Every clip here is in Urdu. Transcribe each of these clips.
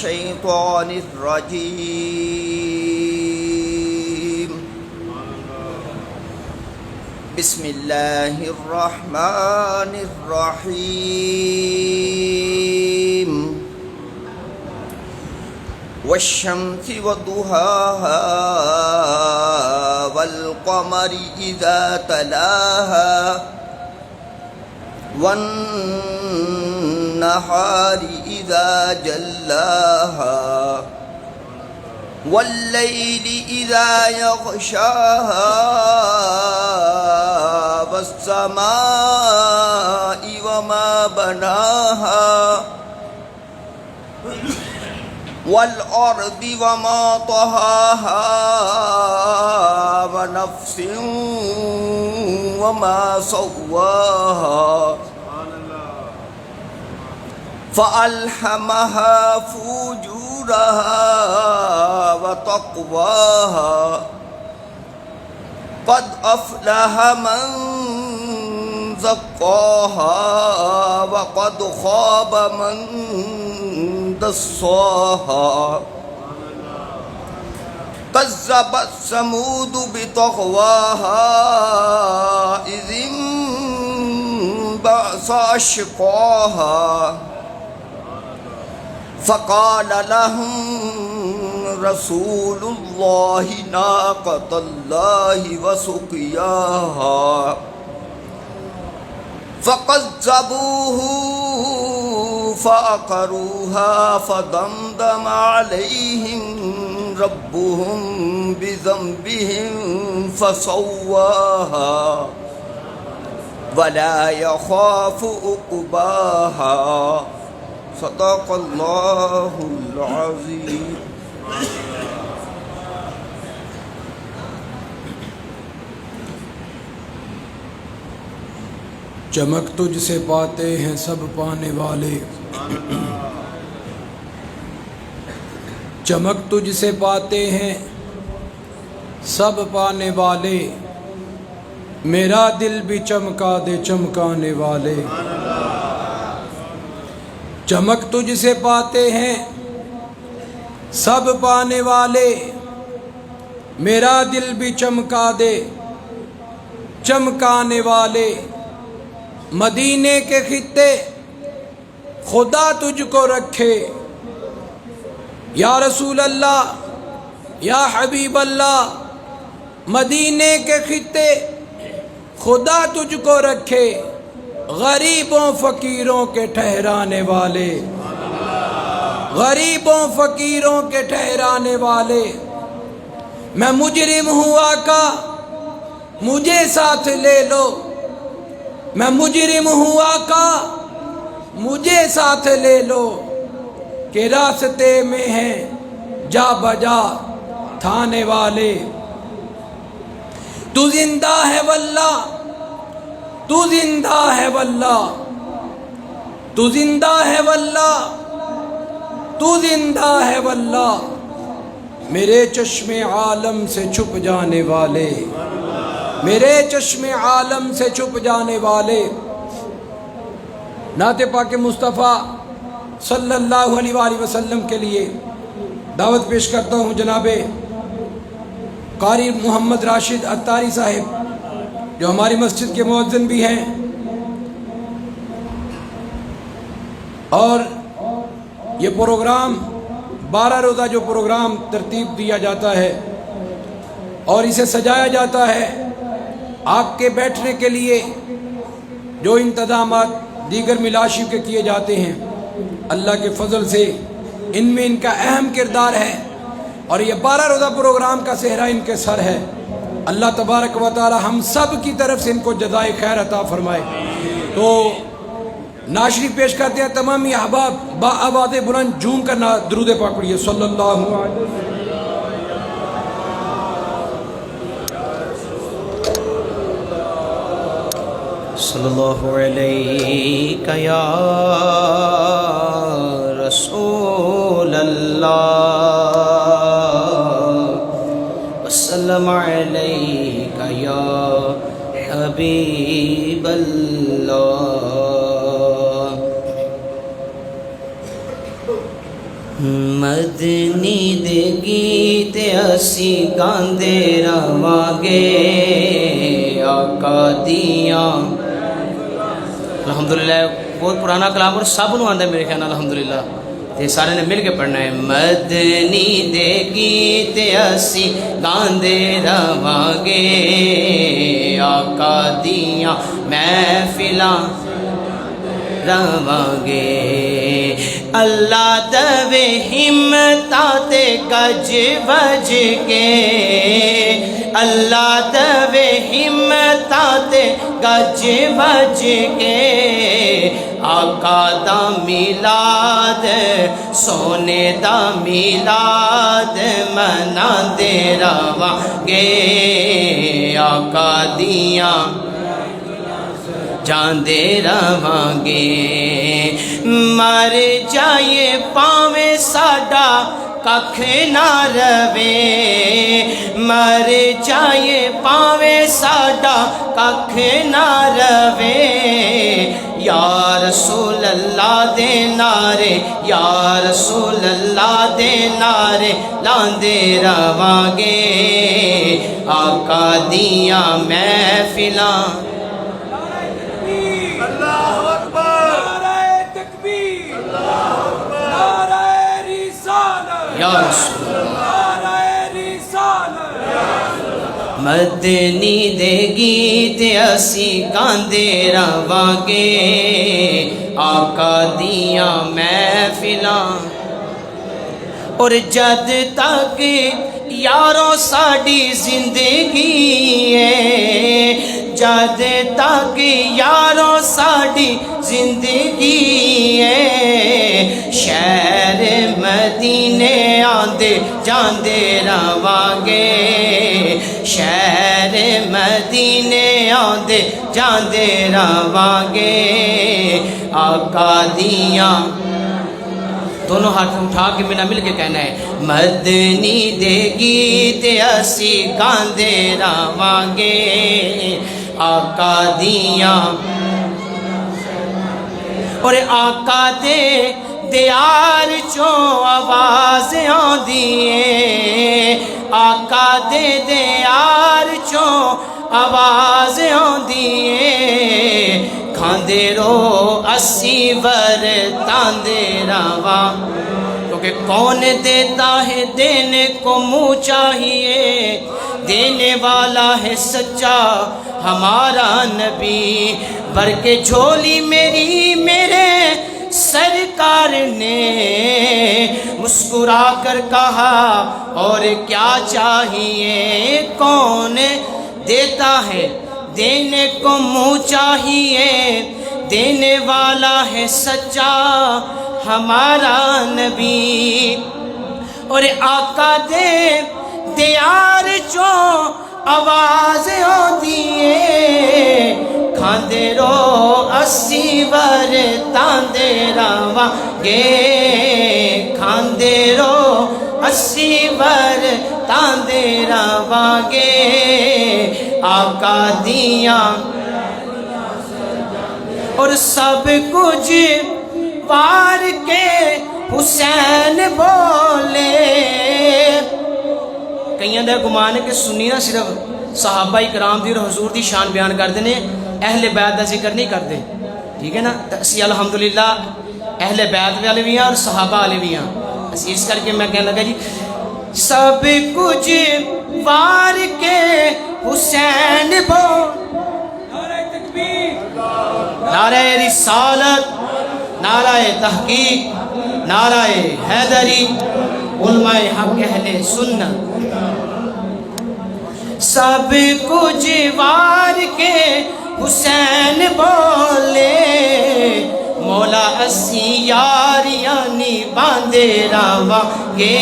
الشيطان الرجيم بسم الله الرحمن الرحيم والشمس وضحاها والقمر إذا تلاها والنهار إذا جلاها والليل إذا يغشاها والسماء وما بناها والأرض وما طحاها ونفس وما سواها فألهمها فجورها وتقواها قد أفلح من زكاها وقد خاب من دساها كذبت ثمود بطغواها إذ انبعث أشقاها فقال لهم رسول الله ناقة الله وسقياها فكذبوه فعقروها فدمدم عليهم ربهم بذنبهم فسواها ولا يخاف عقباها صدق اللہ العظیم. چمک تجھ سے پاتے ہیں سب پانے والے، چمک تجھ سے پاتے ہیں سب پانے والے، میرا دل بھی چمکا دے چمکانے والے. چمک تجھ سے پاتے ہیں سب پانے والے، میرا دل بھی چمکا دے چمکانے والے. مدینے کے خطے خدا تجھ کو رکھے، یا رسول اللہ یا حبیب اللہ. مدینے کے خطے خدا تجھ کو رکھے، غریبوں فقیروں کے ٹھہرانے والے، غریبوں فقیروں کے ٹھہرانے والے. میں مجرم ہوں آقا مجھے ساتھ لے لو، میں مجرم ہوں آقا مجھے ساتھ لے لو، کہ راستے میں ہیں جا بجا تھانے والے. تو زندہ ہے واللہ تو زندہ ہے واللہ، تو زندہ ہے واللہ تو زندہ ہے واللہ، میرے چشم عالم سے چھپ جانے والے، میرے چشم عالم سے چھپ جانے والے. نعت پاک مصطفیٰ صلی اللہ علیہ وآلہ وسلم کے لیے دعوت پیش کرتا ہوں جناب قاری محمد راشد عطاری صاحب، جو ہماری مسجد کے مؤذن بھی ہیں، اور یہ پروگرام 12 روزہ جو پروگرام ترتیب دیا جاتا ہے اور اسے سجایا جاتا ہے، آپ کے بیٹھنے کے لیے جو انتظامات دیگر ملاشی کے کیے جاتے ہیں، اللہ کے فضل سے ان میں ان کا اہم کردار ہے، اور یہ 12 روزہ پروگرام کا صحرا ان کے سر ہے. اللہ تبارک و تعالی ہم سب کی طرف سے ان کو جزائے خیر عطا فرمائے. تو ناشری پیش کرتے ہیں تمام احباب، با آواز بلند جھوم کر درود پاک پڑھیے صلی اللہ علیہ وسلم. صلی اللہ علیہ یا رسول اللہ وسلم علیک یا حبیب اللہ. مدنی دے گیت اسی گاندے رواگے آقا دیاں الحمدللہ بہت پرانا کلام اور سب نو آندہ ہے میرے خیال الحمدللہ تے سارے نے مل کے پڑھنا ہے مدنی دے گیت اسی گاندے رواگے آقا دیاں محفلاں رواگے اللہ دوے ہمتاں تے گج بج کے اللہ دوے ہمتاں تے گج بج کے آقا دا میلاد سونے دا میلاد مناندے رواگے آقا دیاں جاندے رواگے مر جائے پاویں ساڈا ککھ نہ روے مر جائے پاویں ساڈا ککھ نہ روے یا رسول اللہ دے نعرے یا رسول اللہ دے نعرے لاندے رواگے آقا دیاں محفلاں اللہ اکبر نعرہ تکبیر اللہ اکبر نعرہ رسالت یا رسول اللہ نعرہ رسالت مدنی دے گیت اسی گاندے رواگے آقا دیاں محفلاں اور جد تک یارو ساڈی زندگی ہے جد تک یارو ساڈی زندگی ہے شہر مدینے آندے جاندے رواگے شہر مدینے آندے جاندے رواگے آقا دیاں دونوں ہاتھ اٹھا کے میرا مل کے کہنا ہے مدنی دے گیت اسی گاندے رواگے آقا دیاں اور آقا دے دیار چوں آواز آندی ہے آقا دے دیار چوں آواز آندی ہے کھاندے رو اسی ورتاندے رواں کیونکہ کون دیتا ہے دینے کو منہ چاہیے دینے والا ہے سچا ہمارا نبی بھر کے جھولی میری میرے سرکار نے مسکرا کر کہا اور کیا چاہیے کون دیتا ہے دینے کو منہ چاہیے دینے والا ہے سچا ہمارا نبی اور آقا دے دیار چو آواز ہوتی ہے کھاندے رو اسی ورتاندے رواگے کھاندے رو اسی ورتاندے رواگے آقا دیاں اور سب کچھ پار کے حسین بولے کئیاں دے گمان ہے کہ سنی نہ صرف صحابہ اکرام دی اور حضور دی شان بیان کر دینے اہل بیت دا ذکر نہیں کرتے ٹھیک ہے نا اسی الحمدللہ اہل بیت والے بھی ہیں اور صحابہ والے بھی ہیں اس کر کے میں کہنے لگا جی سب کچھ وار کے حسین بول نعرہ تکبیر نعرہ رسالت نعرہ تحقیق نعرہ حیدری علماء حق اہل سنت سب کچھ وار کے حسین بولے مولا اسی یاریانی باندے رواگے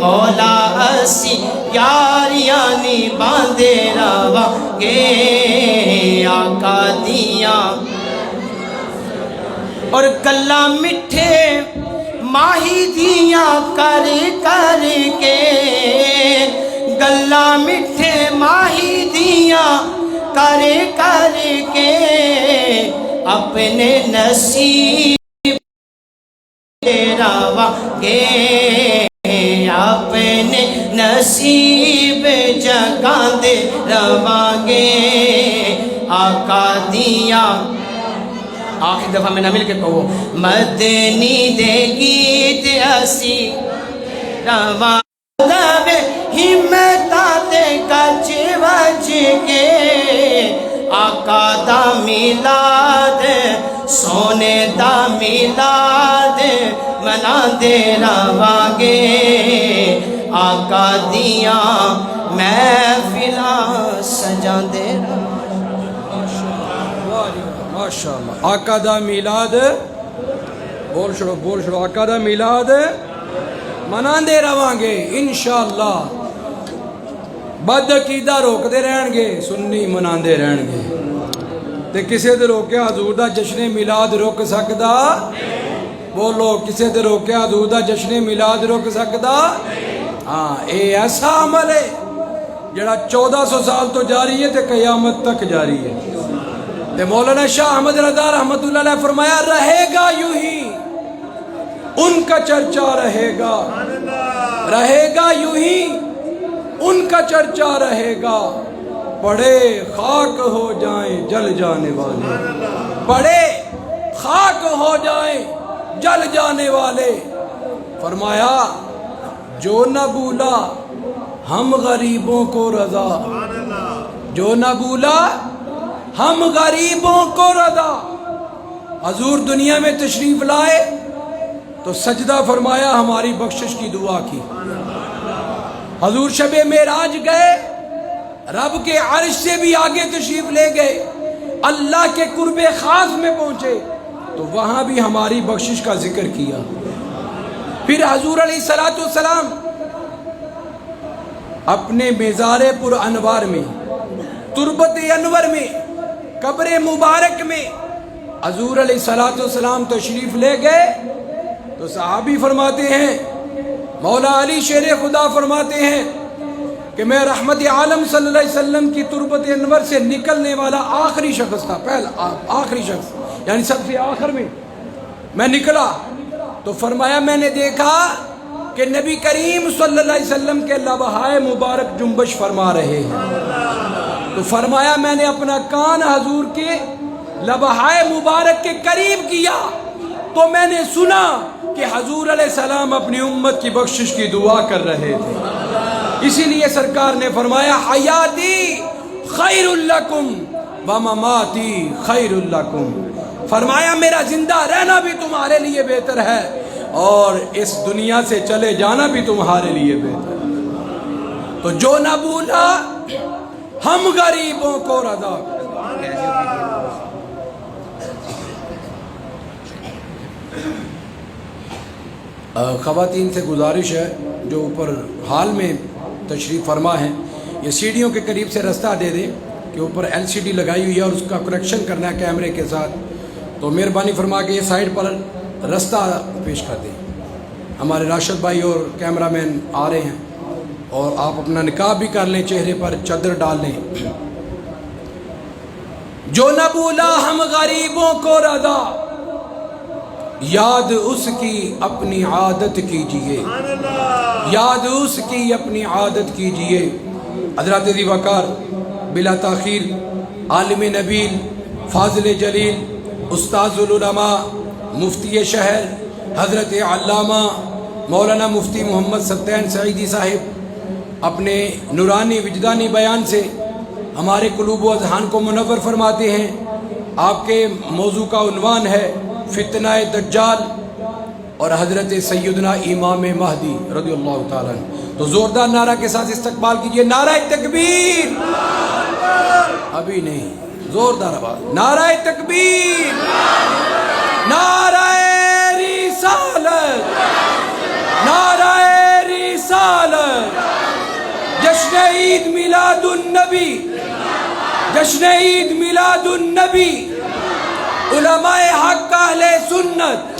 مولا اسی یاریانی باندے رواگے آقا دیاں اور گلا مٹھے ماہی دیاں کر کر کے گلا مٹھے ماہی دیاں کر کر کے اپنے نصیب رواں گے اپنے نصیب جگاں دے رواں گے آقا دیا آخری دفعہ میں نہ مل کے کہو مدنی دے گیت اسی رواں ہمت گج وج کے آقا دا میلاد سونے دا میلاد منا دے رواں گے آقا دیاں محفلاں سجا دے ماشاءاللہ آقا دا میلاد بول چھڑو آقا دا میلاد مناندے رواں گے انشاءاللہ بد عقیدہ روک دے رہن گے سنی مناندے رہن گے تے کسے دے روکیا حضور دا جشن میلاد روک سکدا بولو کسے دے روکیا حضور دا جشن میلاد روک سکدا ہاں اے ایسا عمل ہے جڑا 1400 سال تو جاری ہے تے قیامت تک جاری ہے تے مولانا شاہ احمد رضا رحمت اللہ علیہ فرمایا رہے گا یوں ہی ان کا چرچا رہے گا یوں ہی ان کا چرچا رہے گا پڑے خاک ہو جائیں جل جانے والے پڑے خاک ہو جائیں جل جانے والے فرمایا جو نہ بھولا ہم غریبوں کو رضا جو نہ بھولا ہم غریبوں کو رضا حضور دنیا میں تشریف لائے تو سجدہ فرمایا ہماری بخشش کی دعا کی حضور شب معراج گئے رب کے عرش سے بھی آگے تشریف لے گئے اللہ کے قرب خاص میں پہنچے تو وہاں بھی ہماری بخشش کا ذکر کیا پھر حضور علیہ السلام اپنے مزار پر انوار میں تربت انور میں قبر مبارک میں حضور علیہ السلام تشریف لے گئے تو صحابی فرماتے ہیں مولا علی شیر خدا فرماتے ہیں کہ میں رحمت عالم صلی اللہ علیہ وسلم کی تربت انور سے نکلنے والا آخری شخص تھا پہلا آخری شخص یعنی سب سے آخر میں نکلا تو فرمایا میں نے دیکھا کہ نبی کریم صلی اللہ علیہ وسلم کے لبہائے مبارک جنبش فرما رہے ہیں تو فرمایا میں نے اپنا کان حضور کے لبہائے مبارک کے قریب کیا تو میں نے سنا کہ حضور علیہ السلام اپنی امت کی بخشش کی دعا کر رہے تھے اسی لیے سرکار نے فرمایا حیاتی خیر لکم ومماتی خیر لکم فرمایا میرا زندہ رہنا بھی تمہارے لیے بہتر ہے اور اس دنیا سے چلے جانا بھی تمہارے لیے بہتر ہے تو جو نہ بھولا ہم غریبوں کو رضا خواتین سے گزارش ہے جو اوپر حال میں تشریف فرما ہے یہ سیڑھیوں کے قریب سے رستہ دے دیں کہ اوپر LCD لگائی ہوئی ہے اور اس کا کریکشن کرنا ہے کیمرے کے ساتھ تو مہربانی فرما کے یہ سائڈ پر رستہ پیش کر دیں ہمارے راشد بھائی اور کیمرہ مین آ رہے ہیں اور آپ اپنا نقاب بھی کر لیں چہرے پر چادر ڈال لیں جو نہ بھولا ہم غریبوں کو رضا یاد اس کی اپنی عادت کیجئے یاد اس کی اپنی عادت کیجئے حضرات ذی وقار بلا تاخیر عالم نبیل فاضل جلیل استاذ العلماء مفتی شہر حضرت علامہ مولانا مفتی محمد ستین سعیدی صاحب اپنے نورانی وجدانی بیان سے ہمارے قلوب و اذہان کو منور فرماتے ہیں آپ کے موضوع کا عنوان ہے فتنہ دجال اور حضرت سیدنا امام مہدی رضی اللہ تعالیٰ تو زوردار نعرہ کے ساتھ استقبال کیجئے نعرہ تکبیر ابھی نہیں زوردار آواز نعرہ تکبیر نعرہ رسالت نعرہ رسالت جشن عید میلاد النبی جشن عید میلاد النبی علماء حق اہل سنت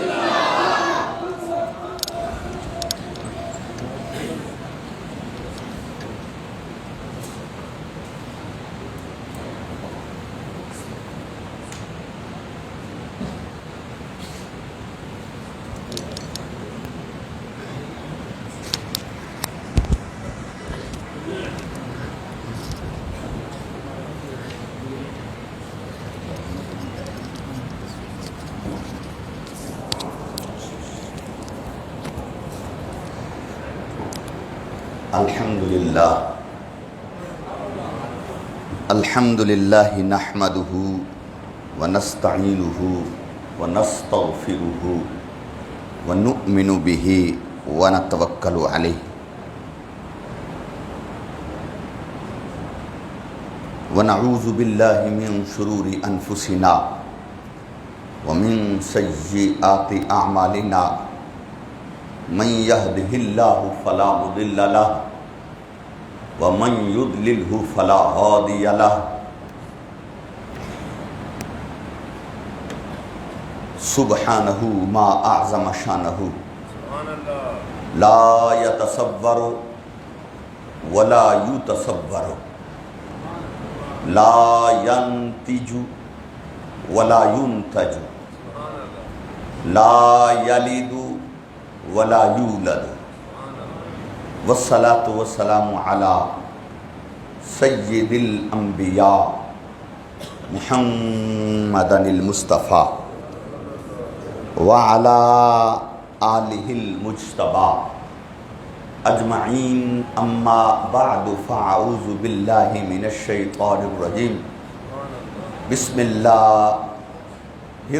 الحمد للہ نحمده ونستعینه ونستغفره ونؤمن به ونتوکل علیہ ونعوذ باللہ من شرور انفسنا ومن سیئات اعمالنا من يهده الله فلا مضل له ومن يضلله فلا هادي له سبحانه ما أعظم شانه لا يتصور ولا يتصور لا ينتج ولا ينتج لا يلد ولا يولد والصلاة والسلام على سید الانبیاء محمد المصطفى وعلى آلہ المجتبى اجمعین اما بعد فاعوذ باللہ من الشیطان الرجیم بسم اللہ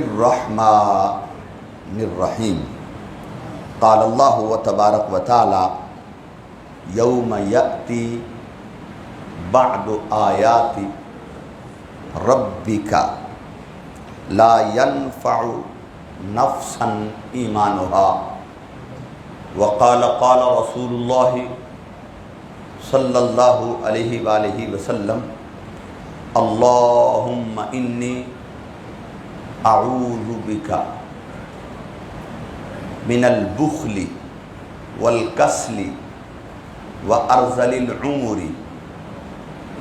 الرحمن الرحیم قال اللہ تبارک و تعالی یوم یأتی بعد آیات ربک لا ينفع نفسا ایمانها وقال قال رسول اللہ صلی اللہ علیہ وآلہ وسلم اللہم انی اعوذ بک من البخل والکسل وارذل العمر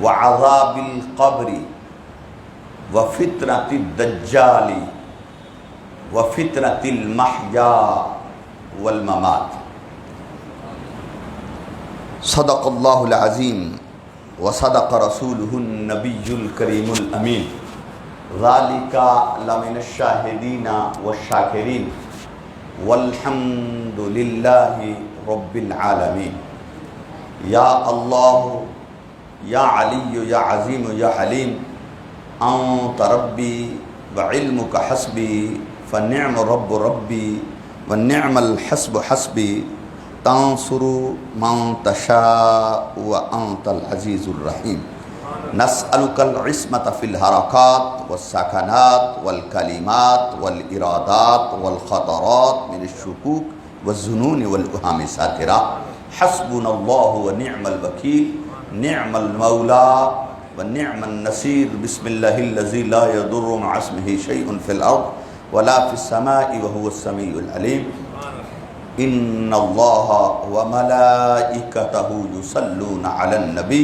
وعذاب القبر وفتنة الدجال وفتنة المحیا والممات صدق اللہ العظیم وصدق رسولہ النبی الکریم الامین ذالک لمن الشاہدین والشاکرین والحمد للہ رب العالمین یا اللہ یا علی یا عظیم یا حلیم انت ربی وعلمک حسبی فنعم رب ربی ونعم الحسب حسبی تنصر من تشاء وانت العزیز الرحیم نسألک العصمت فی الحرکات والسکنات والکلمات والارادات والخطرات من الشکوک والظنون والاوہام ساترہ حسبنا اللہ ونعم الوکیل نعم المولا ونعم النصیر بسم اللہ الذی لا يضر مع اسمہ شیء فی الارض ولا فی السماء وهو السمیع العلیم ان اللہ وملائکتہ یصلون علی النبی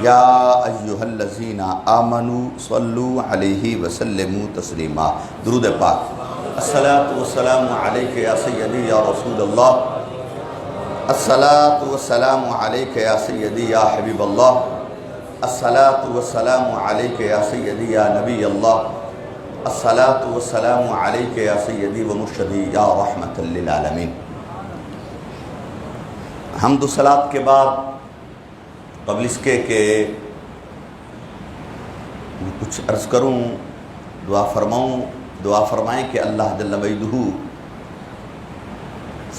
یا ایہا الذین آمنوا صلوا علیہ وسلموا تسلیما درود پاک الصلاة والسلام علیک یا سیدی یا رسول اللہ الصلاة والسلام علیک یا سیدی یا حبیب اللہ الصلاة والسلام علیک یا سیدی یا نبی اللہ الصلاة والسلام علیک یا سیدی و مرشدی یا رحمت للعالمین حمد و صلاة کے بعد قبل اس کے کہ کچھ عرض کروں دعا فرمائیں کہ اللہ جل وجلہ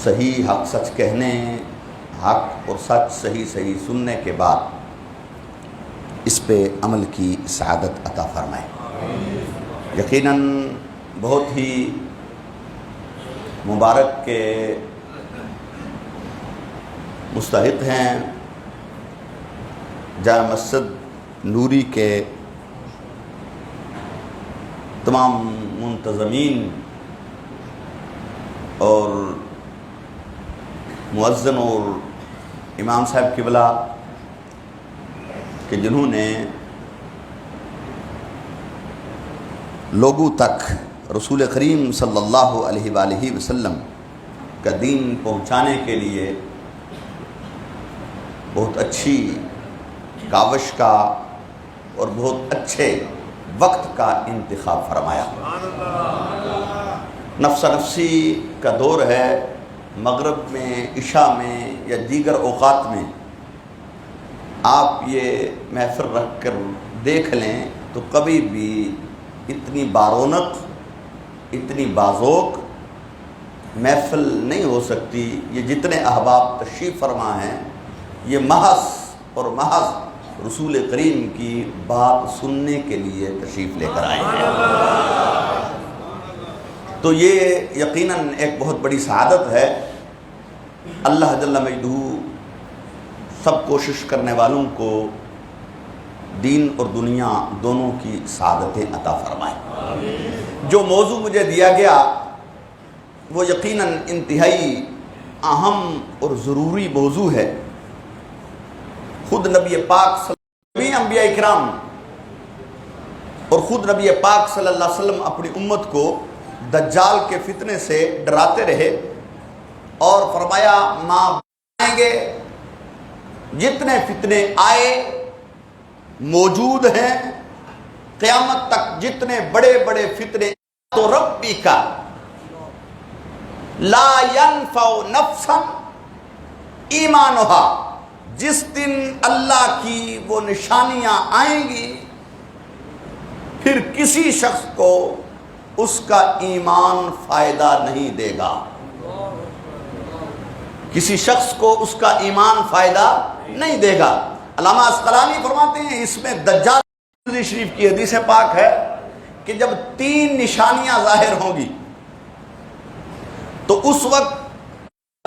صحیح حق سچ کہنے حق اور سچ صحیح سننے کے بعد اس پہ عمل کی سعادت عطا فرمائے یقیناً بہت ہی مبارک کے مستحق ہیں جامع مسجد نوری کے تمام منتظمین اور مؤذن اور امام صاحب قبلہ کہ جنہوں نے لوگوں تک رسول کریم صلی اللہ علیہ وآلہ وسلم کا دین پہنچانے کے لیے بہت اچھی کاوش کا اور بہت اچھے وقت کا انتخاب فرمایا. نفس نفسی کا دور ہے، مغرب میں، عشاء میں یا دیگر اوقات میں آپ یہ محفل رکھ کر دیکھ لیں تو کبھی بھی اتنی بارونق، اتنی بازوق محفل نہیں ہو سکتی۔ یہ جتنے احباب تشریف فرما ہیں یہ محض اور محض رسول کریم کی بات سننے کے لیے تشریف لے کر آئے ہیں، تو یہ یقیناً ایک بہت بڑی سعادت ہے۔ اللہ جل مجدہ سب کوشش کرنے والوں کو دین اور دنیا دونوں کی سعادتیں عطا فرمائے۔ جو موضوع مجھے دیا گیا وہ یقیناً انتہائی اہم اور ضروری موضوع ہے۔ خود نبی پاک صلی اللہ علیہ وسلم، انبیاء اکرام اور خود نبی پاک صلی اللہ علیہ وسلم اپنی امت کو دجال کے فتنے سے ڈراتے رہے اور فرمایا ماں آئیں گے، جتنے فتنے آئے موجود ہیں قیامت تک، جتنے بڑے بڑے فتنے تو ربی کا لا ينفع نفسا ایمانھا، جس دن اللہ کی وہ نشانیاں آئیں گی پھر کسی شخص کو اس کا ایمان فائدہ نہیں دے گا، کسی شخص کو اس کا ایمان فائدہ نہیں دے گا۔ علامہ عسقلانی فرماتے ہیں اس میں دجال شریف کی حدیث پاک ہے کہ جب 3 نشانیاں ظاہر ہوں گی تو اس وقت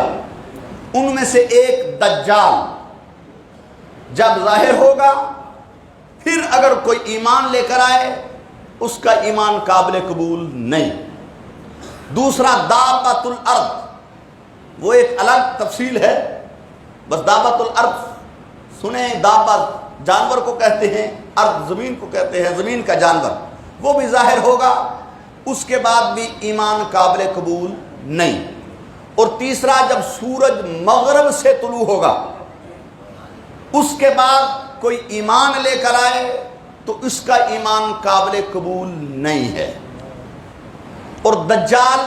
ان میں سے ایک دجال جب ظاہر ہوگا پھر اگر کوئی ایمان لے کر آئے اس کا ایمان قابل قبول نہیں۔ دوسرا دابۃ الارض، وہ ایک الگ تفصیل ہے، بس دابۃ الارض سنیں، دابت جانور کو کہتے ہیں، ارض زمین کو کہتے ہیں، زمین کا جانور، وہ بھی ظاہر ہوگا، اس کے بعد بھی ایمان قابل قبول نہیں۔ اور تیسرا جب سورج مغرب سے طلوع ہوگا اس کے بعد کوئی ایمان لے کر آئے تو اس کا ایمان قابل قبول نہیں ہے۔ اور دجال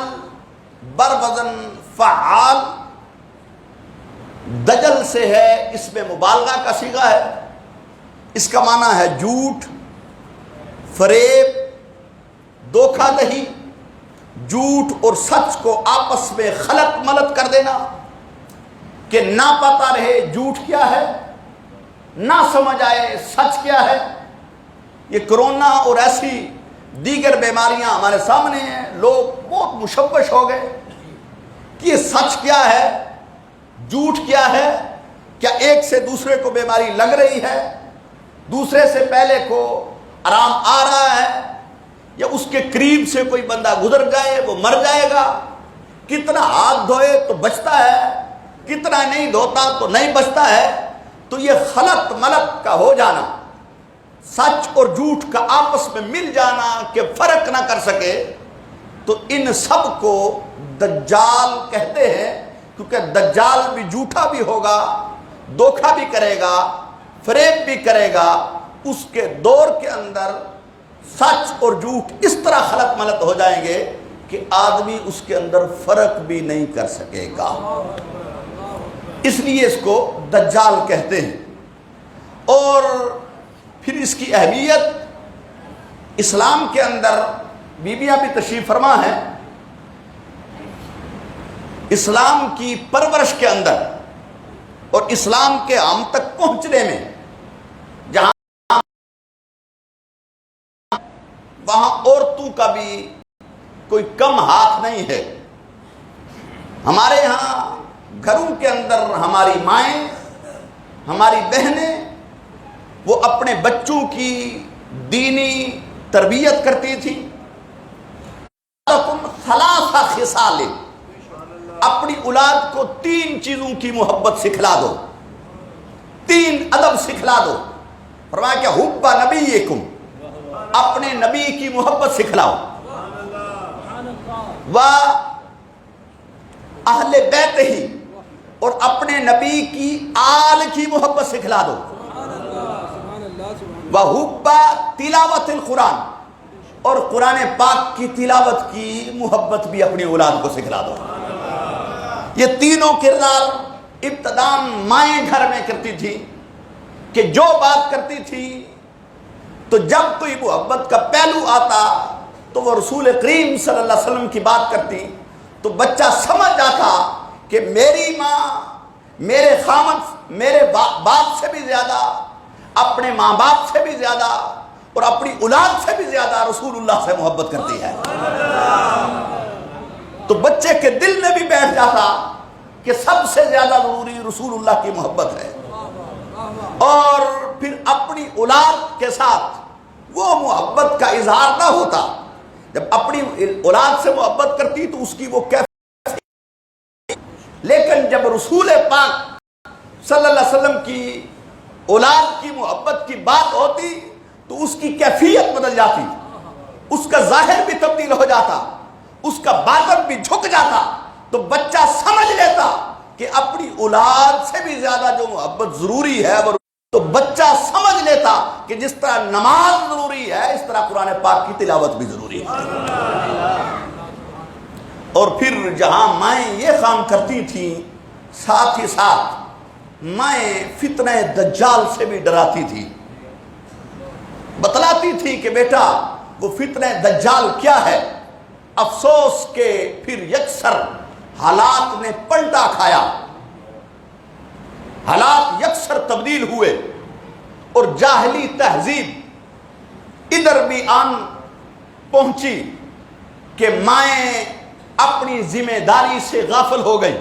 بر وزن فعال، دجل سے ہے، اس میں مبالغہ کا صیغہ ہے، اس کا معنی ہے جھوٹ، فریب، دھوکہ دہی، جھوٹ اور سچ کو آپس میں خلط ملط کر دینا کہ نہ پتہ رہے جھوٹ کیا ہے، نہ سمجھ آئے سچ کیا ہے۔ یہ کرونا اور ایسی دیگر بیماریاں ہمارے سامنے ہیں، لوگ بہت مشوش ہو گئے کہ یہ سچ کیا ہے، جھوٹ کیا ہے، کیا ایک سے دوسرے کو بیماری لگ رہی ہے، دوسرے سے پہلے کو آرام آ رہا ہے، یا اس کے قریب سے کوئی بندہ گزر جائے وہ مر جائے گا، کتنا ہاتھ دھوئے تو بچتا ہے، کتنا نہیں دھوتا تو نہیں بچتا ہے۔ تو یہ خلط ملط کا ہو جانا، سچ اور جھوٹ کا آپس میں مل جانا کہ فرق نہ کر سکے، تو ان سب کو دجال کہتے ہیں، کیونکہ دجال بھی جھوٹا بھی ہوگا، دھوکہ بھی کرے گا، فریب بھی کرے گا۔ اس کے دور کے اندر سچ اور جھوٹ اس طرح خلط ملط ہو جائیں گے کہ آدمی اس کے اندر فرق بھی نہیں کر سکے گا، اس لیے اس کو دجال کہتے ہیں۔ اور پھر اس کی اہمیت اسلام کے اندر بیویاں بھی تشریف فرما ہیں، اسلام کی پرورش کے اندر اور اسلام کے ہم تک پہنچنے میں، جہاں وہاں عورتوں کا بھی کوئی کم ہاتھ نہیں ہے۔ ہمارے ہاں گھروں کے اندر ہماری مائیں، ہماری بہنیں، وہ اپنے بچوں کی دینی تربیت کرتی تھی۔ ثلاث خصال، اپنی اولاد کو 3 چیزوں کی محبت سکھلا دو، 3 ادب سکھلا دو۔ فرمایا کہ حب نبیکم، اپنے نبی کی محبت سکھلاؤ، و اہل بیت ہی، اور اپنے نبی کی آل کی محبت سکھلا دو، وحب تلاوت القرآن، اور قرآن پاک کی تلاوت کی محبت بھی اپنی اولاد کو سکھلا دو۔ یہ تینوں کردار ابتداء مائیں گھر میں کرتی تھی، کہ جو بات کرتی تھی تو جب کوئی محبت کا پہلو آتا تو وہ رسول کریم صلی اللہ علیہ وسلم کی بات کرتی تو بچہ سمجھ جاتا کہ میری ماں میرے خامد میرے باپ سے بھی زیادہ، اپنے ماں باپ سے بھی زیادہ اور اپنی اولاد سے بھی زیادہ رسول اللہ سے محبت کرتی ہے۔ تو بچے کے دل میں بھی بیٹھ جاتا کہ سب سے زیادہ ضروری رسول اللہ کی محبت ہے، اور پھر اپنی اولاد کے ساتھ وہ محبت کا اظہار نہ ہوتا۔ جب اپنی اولاد سے محبت کرتی تو اس کی وہ کیفیت، لیکن جب رسول پاک صلی اللہ علیہ وسلم کی اولاد کی محبت کی بات ہوتی تو اس کی کیفیت بدل جاتی، اس کا ظاہر بھی تبدیل ہو جاتا، اس کا باطن بھی جھک جاتا، تو بچہ سمجھ لیتا کہ اپنی اولاد سے بھی زیادہ جو محبت ضروری ہے وہ، تو بچہ سمجھ لیتا کہ جس طرح نماز ضروری ہے اس طرح قرآن پاک کی تلاوت بھی ضروری ہے۔ اور پھر جہاں مائیں یہ کام کرتی تھیں، ساتھ ہی ساتھ مائیں فتنہ دجال سے بھی ڈراتی تھی، بتلاتی تھی کہ بیٹا وہ فتنہ دجال کیا ہے۔ افسوس کہ پھر یکسر حالات نے پلٹا کھایا، حالات یکسر تبدیل ہوئے اور جاہلی تہذیب ادھر بھی آن پہنچی کہ مائیں اپنی ذمہ داری سے غافل ہو گئی۔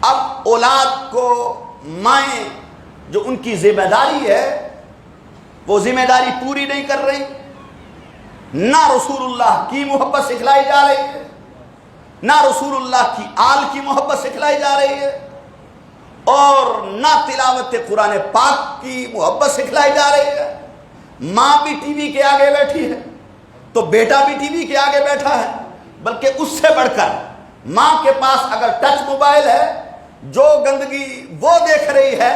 اب اولاد کو مائیں جو ان کی ذمہ داری ہے وہ ذمہ داری پوری نہیں کر رہی، نہ رسول اللہ کی محبت سکھلائی جا رہی ہے، نہ رسول اللہ کی آل کی محبت سکھلائی جا رہی ہے، اور نہ تلاوت قرآن پاک کی محبت سکھلائی جا رہی ہے۔ ماں بھی ٹی وی کے آگے بیٹھی ہے تو بیٹا بھی ٹی وی کے آگے بیٹھا ہے، بلکہ اس سے بڑھ کر ماں کے پاس اگر ٹچ موبائل ہے، جو گندگی وہ دیکھ رہی ہے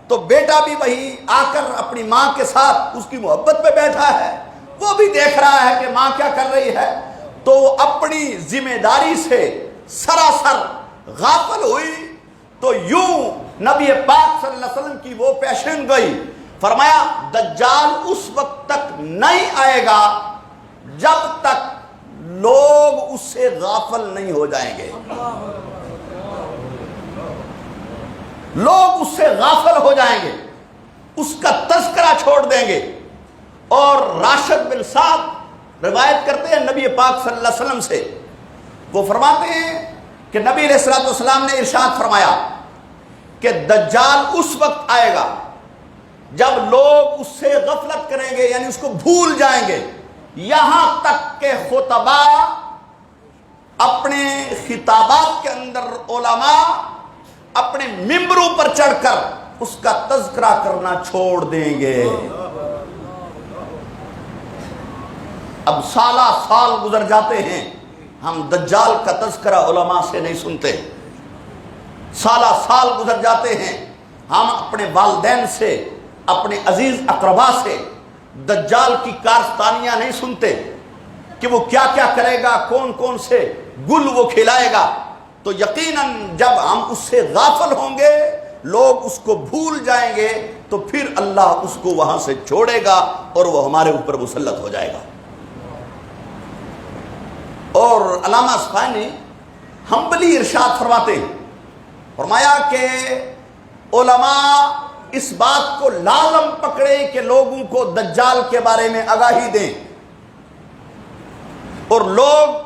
تو بیٹا بھی وہی آ کر اپنی ماں کے ساتھ اس کی محبت پہ بیٹھا ہے، وہ بھی دیکھ رہا ہے کہ ماں کیا کر رہی ہے، تو اپنی ذمہ داری سے سراسر غافل ہوئی۔ تو یوں نبی پاک صلی اللہ علیہ وسلم کی وہ پیشن گئی، فرمایا دجال اس وقت تک نہیں آئے گا جب تک لوگ اس سے غافل نہیں ہو جائیں گے، لوگ اس سے غافل ہو جائیں گے، اس کا تذکرہ چھوڑ دیں گے۔ اور راشد بن سعد روایت کرتے ہیں نبی پاک صلی اللہ علیہ وسلم سے، وہ فرماتے ہیں کہ نبی علیہ السلام نے ارشاد فرمایا کہ دجال اس وقت آئے گا جب لوگ اس سے غفلت کریں گے، یعنی اس کو بھول جائیں گے، یہاں تک کہ خطبہ اپنے خطابات کے اندر علماء اپنے ممبروں پر چڑھ کر اس کا تذکرہ کرنا چھوڑ دیں گے۔ اب سالہ سال گزر جاتے ہیں، ہم دجال کا تذکرہ علماء سے نہیں سنتے، سالہ سال گزر جاتے ہیں، ہم اپنے والدین سے، اپنے عزیز اقربا سے دجال کی کارستانیاں نہیں سنتے کہ وہ کیا کیا کرے گا، کون کون سے گل وہ کھلائے گا۔ تو یقیناً جب ہم اس سے غافل ہوں گے، لوگ اس کو بھول جائیں گے، تو پھر اللہ اس کو وہاں سے چھوڑے گا اور وہ ہمارے اوپر مسلط ہو جائے گا۔ اور علامہ اصفہانی ہمبلی ارشاد فرماتے ہیں، فرمایا کہ علماء اس بات کو لازم پکڑے کہ لوگوں کو دجال کے بارے میں آگاہی دیں، اور لوگ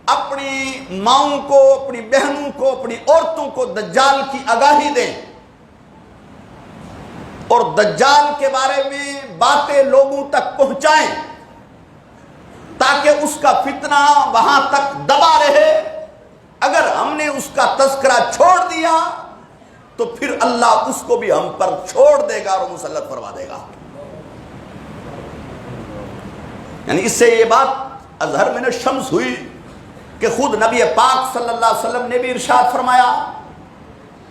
اپنی ماؤں کو، اپنی بہنوں کو، اپنی عورتوں کو دجال کی آگاہی دیں، اور دجال کے بارے میں باتیں لوگوں تک پہنچائیں تاکہ اس کا فتنہ وہاں تک دبا رہے۔ اگر ہم نے اس کا تذکرہ چھوڑ دیا تو پھر اللہ اس کو بھی ہم پر چھوڑ دے گا اور مسلط فرما دے گا۔ یعنی اس سے یہ بات اظہر من الشمس ہوئی کہ خود نبی پاک صلی اللہ علیہ وسلم نے بھی ارشاد فرمایا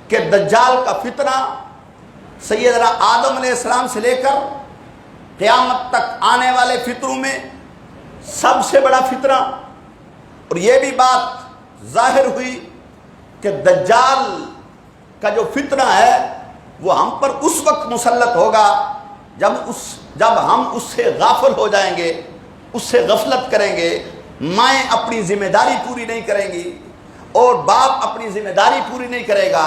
کہ دجال کا فتنہ سیدنا آدم علیہ السلام سے لے کر قیامت تک آنے والے فتنوں میں سب سے بڑا فتنہ۔ اور یہ بھی بات ظاہر ہوئی کہ دجال کا جو فتنہ ہے وہ ہم پر اس وقت مسلط ہوگا جب ہم اس سے غافل ہو جائیں گے، اس سے غفلت کریں گے، مائیں اپنی ذمہ داری پوری نہیں کریں گی اور باپ اپنی ذمہ داری پوری نہیں کرے گا،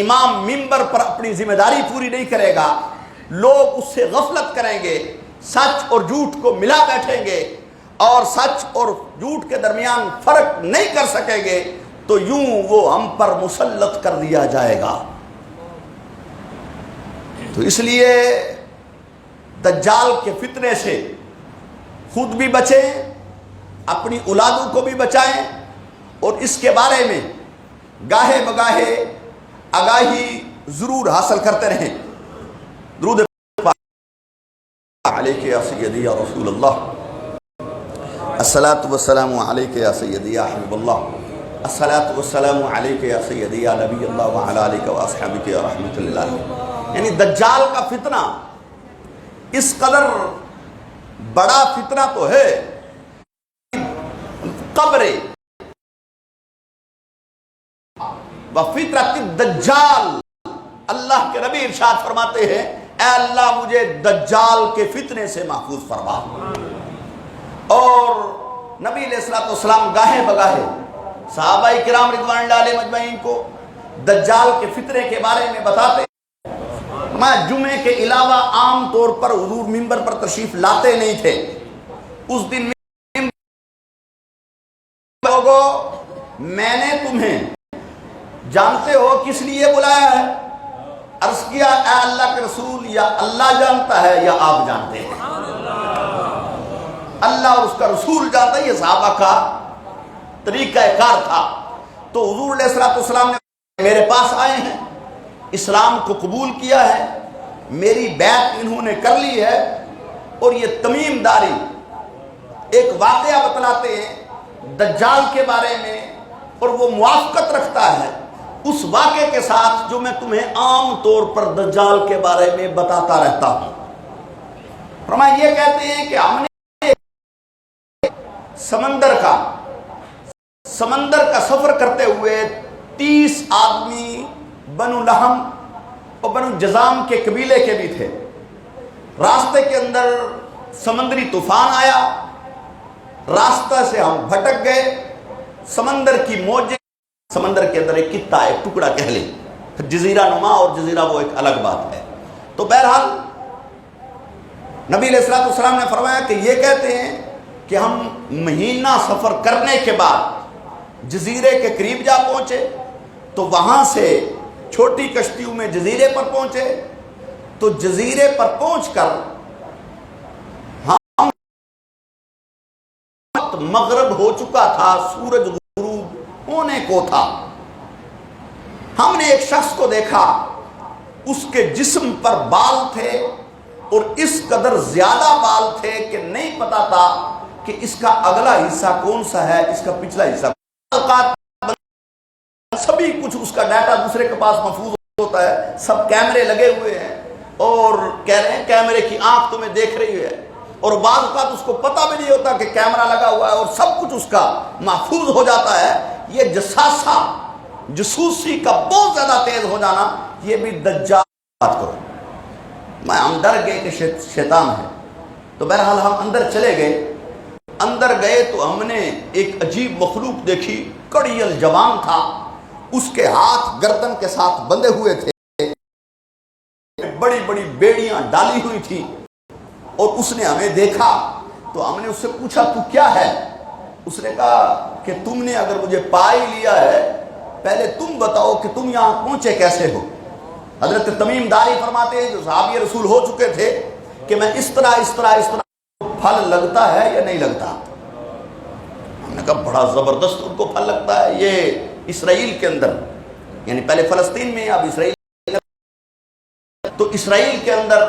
امام منبر پر اپنی ذمہ داری پوری نہیں کرے گا، لوگ اس سے غفلت کریں گے، سچ اور جھوٹ کو ملا بیٹھیں گے اور سچ اور جھوٹ کے درمیان فرق نہیں کر سکیں گے، تو یوں وہ ہم پر مسلط کر دیا جائے گا۔ تو اس لیے دجال کے فتنے سے خود بھی بچیں، اپنی اولادوں کو بھی بچائیں، اور اس کے بارے میں گاہے بگاہے آگاہی ضرور حاصل کرتے رہیں۔ درود علیک یا سیدی یا رسول اللہ، الصلاۃ والسلام علیک یا سیدی یا حبیب اللہ، الصلاۃ والسلام علیک یا سیدی یا نبی اللہ وعلی آلک و اصحابک یا رحمۃ اللہ۔ یعنی دجال کا فتنہ اس قدر بڑا فتنہ تو ہے، قبر وفطرت الدجال، اللہ کے نبی ارشاد فرماتے ہیں اے اللہ مجھے دجال کے فتنے سے محفوظ فرما۔ اور نبی علیہ الصلوۃ والسلام گاہے بگاہے صحابہ کرام رضوان اللہ علیہم اجمعین کو دجال کے فتنے کے بارے میں بتاتے۔ میں جمعے کے علاوہ عام طور پر حضور منبر پر تشریف لاتے نہیں تھے۔ اس دن لوگوں میں نے تمہیں جانتے ہو کس لیے بلایا ہے؟ عرض کیا اے اللہ کے رسول، یا اللہ جانتا ہے یا آپ جانتے ہیں؟ اللہ اور اس کا رسول جانتا ہے، یہ صحابہ کا طریقہ کار تھا۔ تو حضور علیہ السلام نے میرے پاس آئے ہیں، اسلام کو قبول کیا ہے، میری بیعت انہوں نے کر لی ہے، اور یہ تمیم داری ایک واقعہ بتلاتے ہیں دجال کے بارے میں، اور وہ موافقت رکھتا ہے اس واقعے کے ساتھ جو میں تمہیں عام طور پر دجال کے بارے میں بتاتا رہتا ہوں۔ فرمایا یہ کہتے ہیں کہ ہم نے سمندر کا سفر کرتے ہوئے 30 آدمی بنو لحم اور بنو جزام کے قبیلے کے بھی تھے۔ راستے کے اندر سمندری طوفان آیا، راستہ سے ہم بھٹک گئے، سمندر کی موجیں، سمندر کے اندر ایک قطہ، ایک ٹکڑا کہہ لیں، پھر جزیرہ نما اور جزیرہ وہ ایک الگ بات ہے۔ تو بہرحال نبی علیہ السلام نے فرمایا کہ یہ کہتے ہیں کہ ہم مہینہ سفر کرنے کے بعد جزیرے کے قریب جا پہنچے، تو وہاں سے چھوٹی کشتیوں میں جزیرے پر پہنچے، تو جزیرے پر پہنچ کر ہم مغرب ہو چکا تھا، سورج غروب ہونے کو تھا۔ ہم نے ایک شخص کو دیکھا، اس کے جسم پر بال تھے اور اس قدر زیادہ بال تھے کہ نہیں پتا تھا کہ اس کا اگلا حصہ کون سا ہے، اس کا پچھلا حصہ۔ سبھی کچھ اس کا ڈیٹا دوسرے کے پاس محفوظ ہوتا ہے، سب کیمرے لگے ہوئے ہیں اور کہہ رہے ہیں کیمرے کی آنکھ تمہیں دیکھ رہی ہے، اور بعض اوقات اس کو پتہ بھی نہیں ہوتا کہ کیمرہ لگا ہوا ہے، اور سب کچھ اس کا محفوظ ہو جاتا ہے۔ یہ جساسہ، جسوسی کا بہت زیادہ تیز ہو جانا، یہ بھی دجال بات کرو۔ میں ہم ڈر گئے کہ شیطان ہے، تو بہرحال ہم اندر چلے گئے۔ اندر گئے تو ہم نے ایک عجیب مخلوق دیکھی، کڑی الجوان تھا، اس کے ہاتھ گردن کے ساتھ بندھے ہوئے تھے، بڑی بڑی بیڑیاں ڈالی ہوئی تھی، اور اس نے ہمیں دیکھا تو ہم نے اس سے پوچھا تو کیا ہے؟ اس نے کہا کہ تم نے اگر مجھے پا ہی لیا ہے، پہلے تم بتاؤ کہ تم یہاں پہنچے کیسے ہو؟ حضرت تمیم داری فرماتے ہیں جو صحابی رسول ہو چکے تھے کہ میں اس طرح پھل لگتا ہے یا نہیں لگتا؟ ہم نے کہا بڑا زبردست ان کو پھل لگتا ہے، یہ اسرائیل کے اندر، یعنی پہلے فلسطین میں، اب اسرائیل، تو اسرائیل کے اندر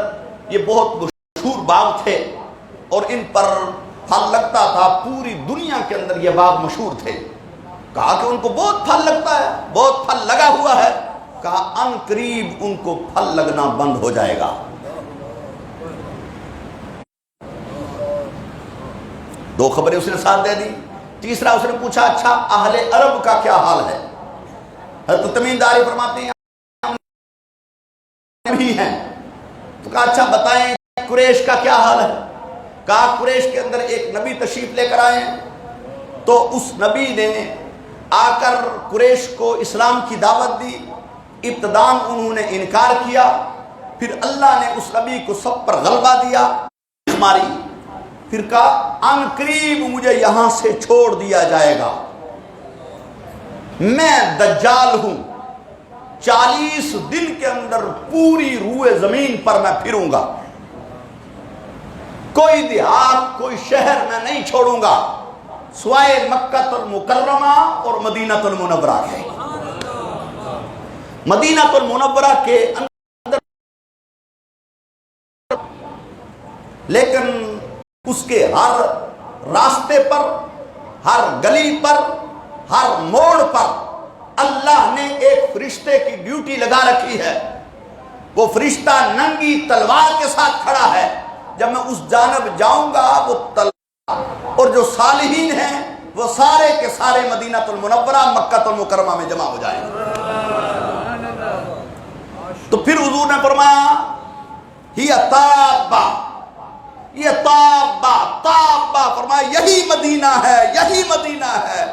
یہ بہت مشہور باغ تھے اور ان پر پھل لگتا تھا، پوری دنیا کے اندر یہ باغ مشہور تھے۔ کہا کہ ان کو بہت پھل لگتا ہے، بہت پھل لگا ہوا ہے، کہا ان قریب ان کو پھل لگنا بند ہو جائے گا۔ دو خبریں اس نے ساتھ دے دی۔ تیسرا اس نے پوچھا اچھا اہل عرب کا کیا حال ہے؟ حضرت تمیم داری فرماتے ہیں نبی ہیں۔ تو کہا اچھا بتائیں قریش کا کیا حال ہے؟ کہا قریش کے اندر ایک نبی تشریف لے کر آئے ہیں، تو اس نبی نے آ کر قریش کو اسلام کی دعوت دی۔ ابتداً انہوں نے انکار کیا، پھر اللہ نے اس نبی کو سب پر غلبہ دیا، ماری، پھر کہا ان قریب مجھے یہاں سے چھوڑ دیا جائے گا، میں دجال ہوں، 40 دن کے اندر پوری روئے زمین پر میں پھروں گا، کوئی دیہات کوئی شہر میں نہیں چھوڑوں گا سوائے مکہ المکرمہ اور مدینہ المنورہ کے۔ مدینہ المنورہ کے اندر لیکن اس کے ہر راستے پر، ہر گلی پر، ہر موڑ پر اللہ نے ایک فرشتے کی ڈیوٹی لگا رکھی ہے۔ وہ فرشتہ ننگی تلوار کے ساتھ کھڑا ہے، جب میں اس جانب جاؤں گا وہ تلوار، اور جو صالحین ہیں وہ سارے کے سارے مدینہ المنورہ مکہ المکرمہ میں جمع ہو جائیں گے۔ تو پھر حضور نے فرمایا ہی تابہ، یہ تابہ فرمایا یہی مدینہ ہے، یہی مدینہ ہے،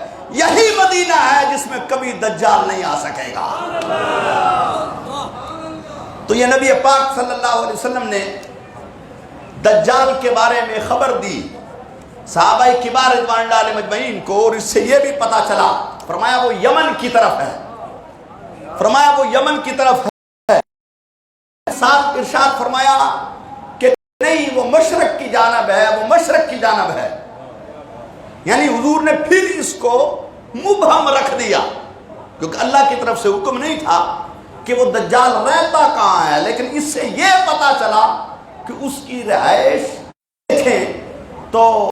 یہی مدینہ ہے جس میں کبھی دجال نہیں آ سکے گا۔ تو یہ نبی پاک صلی اللہ علیہ وسلم نے دجال کے بارے میں خبر دی صحابہ کبار رضوان اللہ علیہ مجمعین کو، اور اس سے یہ بھی پتا چلا، فرمایا وہ یمن کی طرف ہے، فرمایا وہ یمن کی طرف ہے، ساتھ ارشاد فرمایا کہ نہیں وہ مشرق کی جانب ہے، وہ مشرق کی جانب ہے۔ یعنی حضور نے پھر اس کو مبہم رکھ دیا، کیونکہ اللہ کی طرف سے حکم نہیں تھا کہ وہ دجال رہتا کہاں ہے، لیکن اس سے یہ پتا چلا کہ اس کی رہائش دیکھیں تو